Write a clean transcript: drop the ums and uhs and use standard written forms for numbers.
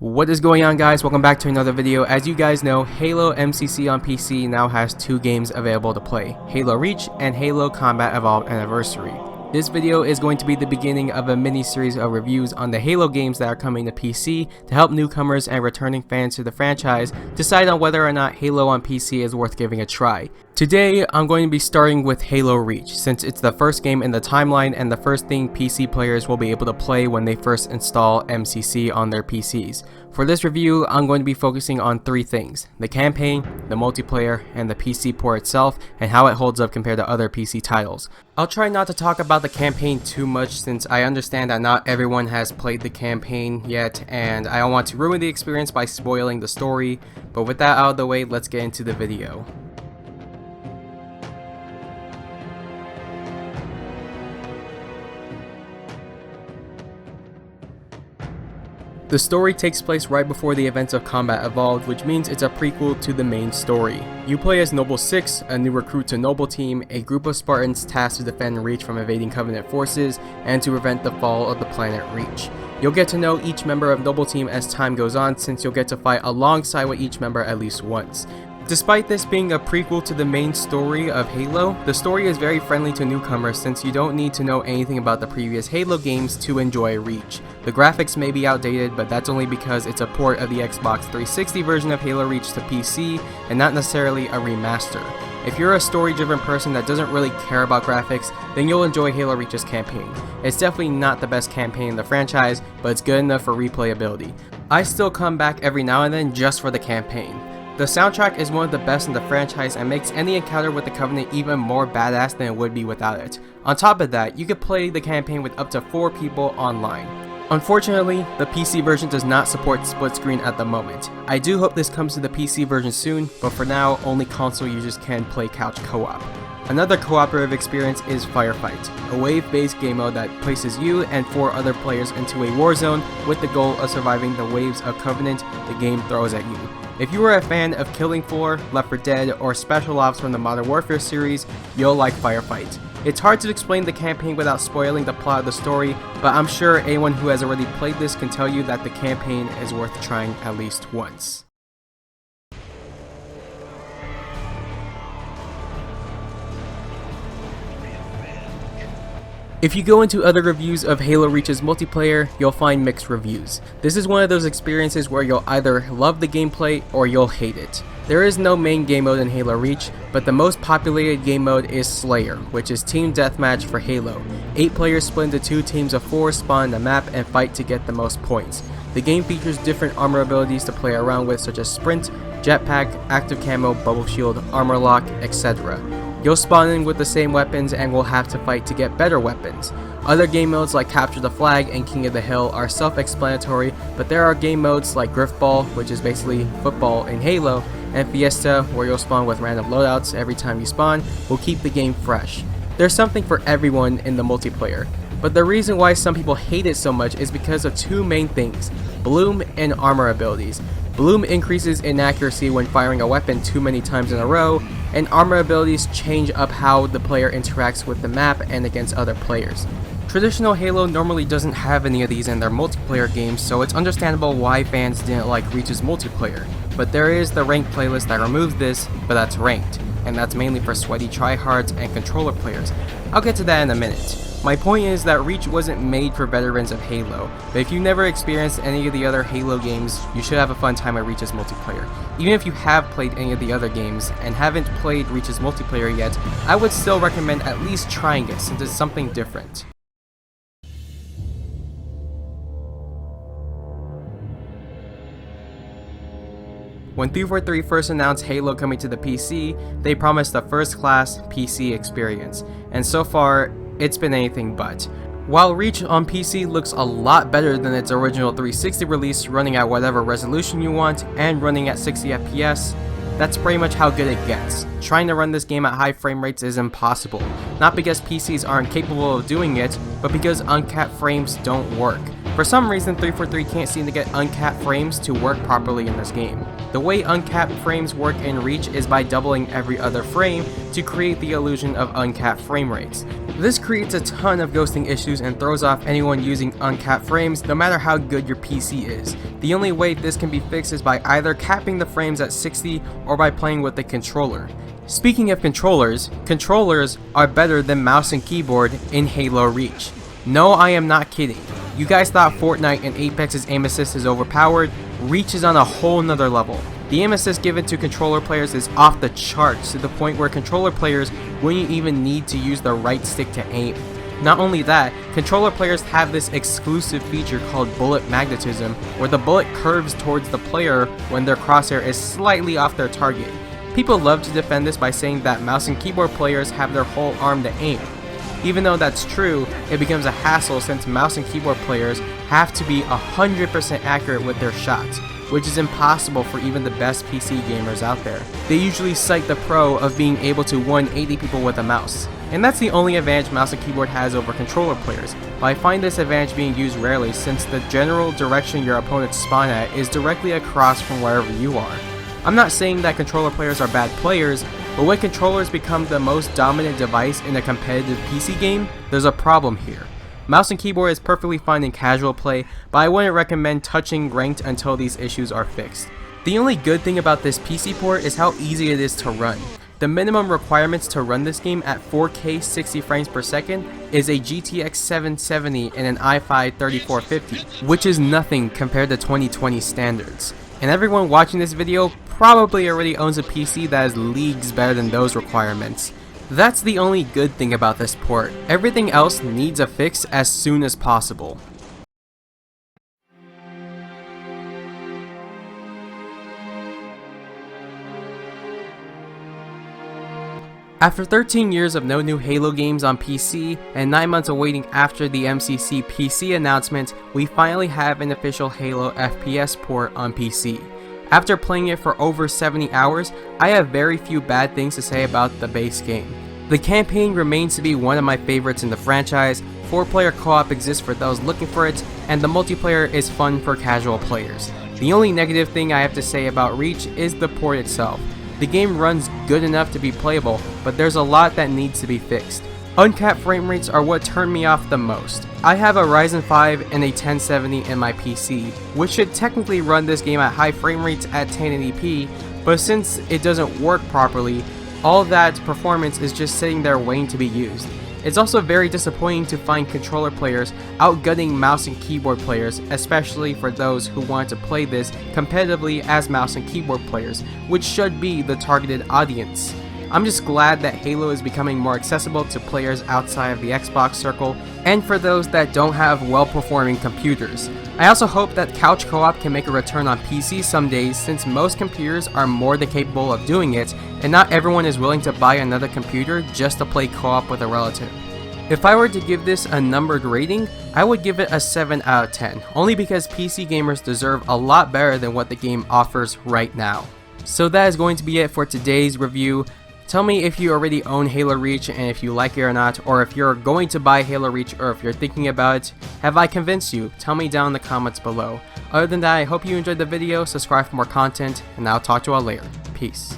What is going on, guys? Welcome back to another video. As you guys know, Halo MCC on PC now has two games available to play, Halo Reach and Halo Combat Evolved Anniversary. This video is going to be the beginning of a mini series of reviews on the Halo games that are coming to PC to help newcomers and returning fans to the franchise decide on whether or not Halo on PC is worth giving a try. Today, I'm going to be starting with Halo Reach, since it's the first game in the timeline and the first thing PC players will be able to play when they first install MCC on their PCs. For this review, I'm going to be focusing on three things: the campaign, the multiplayer, and the PC port itself, and how it holds up compared to other PC titles. I'll try not to talk about the campaign too much, since I understand that not everyone has played the campaign yet, and I don't want to ruin the experience by spoiling the story. But with that out of the way, let's get into the video. The story takes place right before the events of Combat Evolved, which means it's a prequel to the main story. You play as Noble 6, a new recruit to Noble Team, a group of Spartans tasked to defend Reach from invading Covenant forces and to prevent the fall of the planet Reach. You'll get to know each member of Noble Team as time goes on, since you'll get to fight alongside with each member at least once. Despite this being a prequel to the main story of Halo, the story is very friendly to newcomers, since you don't need to know anything about the previous Halo games to enjoy Reach. The graphics may be outdated, but that's only because it's a port of the Xbox 360 version of Halo Reach to PC, and not necessarily a remaster. If you're a story-driven person that doesn't really care about graphics, then you'll enjoy Halo Reach's campaign. It's definitely not the best campaign in the franchise, but it's good enough for replayability. I still come back every now and then just for the campaign. The soundtrack is one of the best in the franchise and makes any encounter with the Covenant even more badass than it would be without it. On top of that, you can play the campaign with up to 4 people online. Unfortunately, the PC version does not support split screen at the moment. I do hope this comes to the PC version soon, but for now, only console users can play couch co-op. Another cooperative experience is Firefight, a wave-based game mode that places you and 4 other players into a war zone with the goal of surviving the waves of Covenant the game throws at you. If you are a fan of Killing Floor, Left 4 Dead, or Special Ops from the Modern Warfare series, you'll like Firefight. It's hard to explain the campaign without spoiling the plot of the story, but I'm sure anyone who has already played this can tell you that the campaign is worth trying at least once. If you go into other reviews of Halo Reach's multiplayer, you'll find mixed reviews. This is one of those experiences where you'll either love the gameplay or you'll hate it. There is no main game mode in Halo Reach, but the most populated game mode is Slayer, which is team deathmatch for Halo. 8 players split into 2 teams of 4 spawn the map and fight to get the most points. The game features different armor abilities to play around with, such as Sprint, Jetpack, Active Camo, Bubble Shield, Armor Lock, etc. You'll spawn in with the same weapons and will have to fight to get better weapons. Other game modes like Capture the Flag and King of the Hill are self-explanatory, but there are game modes like Griffball, which is basically football in Halo, and Fiesta, where you'll spawn with random loadouts every time you spawn, will keep the game fresh. There's something for everyone in the multiplayer, but the reason why some people hate it so much is because of 2 main things: Bloom and armor abilities. Bloom increases inaccuracy when firing a weapon too many times in a row, and armor abilities change up how the player interacts with the map and against other players. Traditional Halo normally doesn't have any of these in their multiplayer games, so it's understandable why fans didn't like Reach's multiplayer. But there is the ranked playlist that removes this, but that's ranked, and that's mainly for sweaty tryhards and controller players. I'll get to that in a minute. My point is that Reach wasn't made for veterans of Halo, but if you never experienced any of the other Halo games, you should have a fun time at Reach's multiplayer. Even if you have played any of the other games and haven't played Reach's multiplayer yet, I would still recommend at least trying it, since it's something different. When 343 first announced Halo coming to the PC, they promised a first-class PC experience, and so far, it's been anything but. While Reach on PC looks a lot better than its original 360 release, running at whatever resolution you want and running at 60 FPS, that's pretty much how good it gets. Trying to run this game at high frame rates is impossible, not because PCs aren't capable of doing it, but because uncapped frames don't work. For some reason, 343 can't seem to get uncapped frames to work properly in this game. The way uncapped frames work in Reach is by doubling every other frame to create the illusion of uncapped frame rates. This creates a ton of ghosting issues and throws off anyone using uncapped frames no matter how good your PC is. The only way this can be fixed is by either capping the frames at 60 or by playing with the controller. Speaking of controllers are better than mouse and keyboard in Halo Reach. No, I am not kidding. You guys thought Fortnite and Apex's aim assist is overpowered? Reach is on a whole nother level. The aim assist given to controller players is off the charts to the point where controller players wouldn't even need to use the right stick to aim. Not only that, controller players have this exclusive feature called bullet magnetism, where the bullet curves towards the player when their crosshair is slightly off their target. People love to defend this by saying that mouse and keyboard players have their whole arm to aim. Even though that's true, it becomes a hassle since mouse and keyboard players have to be 100% accurate with their shots, which is impossible for even the best PC gamers out there. They usually cite the pro of being able to 180 people with a mouse, and that's the only advantage mouse and keyboard has over controller players, but I find this advantage being used rarely since the general direction your opponents spawn at is directly across from wherever you are. I'm not saying that controller players are bad players, but when controllers become the most dominant device in a competitive PC game, there's a problem here. Mouse and keyboard is perfectly fine in casual play, but I wouldn't recommend touching ranked until these issues are fixed. The only good thing about this PC port is how easy it is to run. The minimum requirements to run this game at 4K 60 frames per second is a GTX 770 and an i5 3450, which is nothing compared to 2020 standards. And everyone watching this video probably already owns a PC that is leagues better than those requirements. That's the only good thing about this port. Everything else needs a fix as soon as possible. After 13 years of no new Halo games on PC and 9 months of waiting after the MCC PC announcement, we finally have an official Halo FPS port on PC. After playing it for over 70 hours, I have very few bad things to say about the base game. The campaign remains to be one of my favorites in the franchise, 4-player co-op exists for those looking for it, and the multiplayer is fun for casual players. The only negative thing I have to say about Reach is the port itself. The game runs good enough to be playable, but there's a lot that needs to be fixed. Uncapped frame rates are what turn me off the most. I have a Ryzen 5 and a 1070 in my PC, which should technically run this game at high frame rates at 1080p, but since it doesn't work properly, all that performance is just sitting there waiting to be used. It's also very disappointing to find controller players outgunning mouse and keyboard players, especially for those who want to play this competitively as mouse and keyboard players, which should be the targeted audience. I'm just glad that Halo is becoming more accessible to players outside of the Xbox circle, and for those that don't have well-performing computers. I also hope that couch co-op can make a return on PC some days since most computers are more than capable of doing it, and not everyone is willing to buy another computer just to play co-op with a relative. If I were to give this a numbered rating, I would give it a 7 out of 10, only because PC gamers deserve a lot better than what the game offers right now. So that is going to be it for today's review. Tell me if you already own Halo Reach and if you like it or not, or if you're going to buy Halo Reach or if you're thinking about it. Have I convinced you? Tell me down in the comments below. Other than that, I hope you enjoyed the video, subscribe for more content, and I'll talk to you all later. Peace.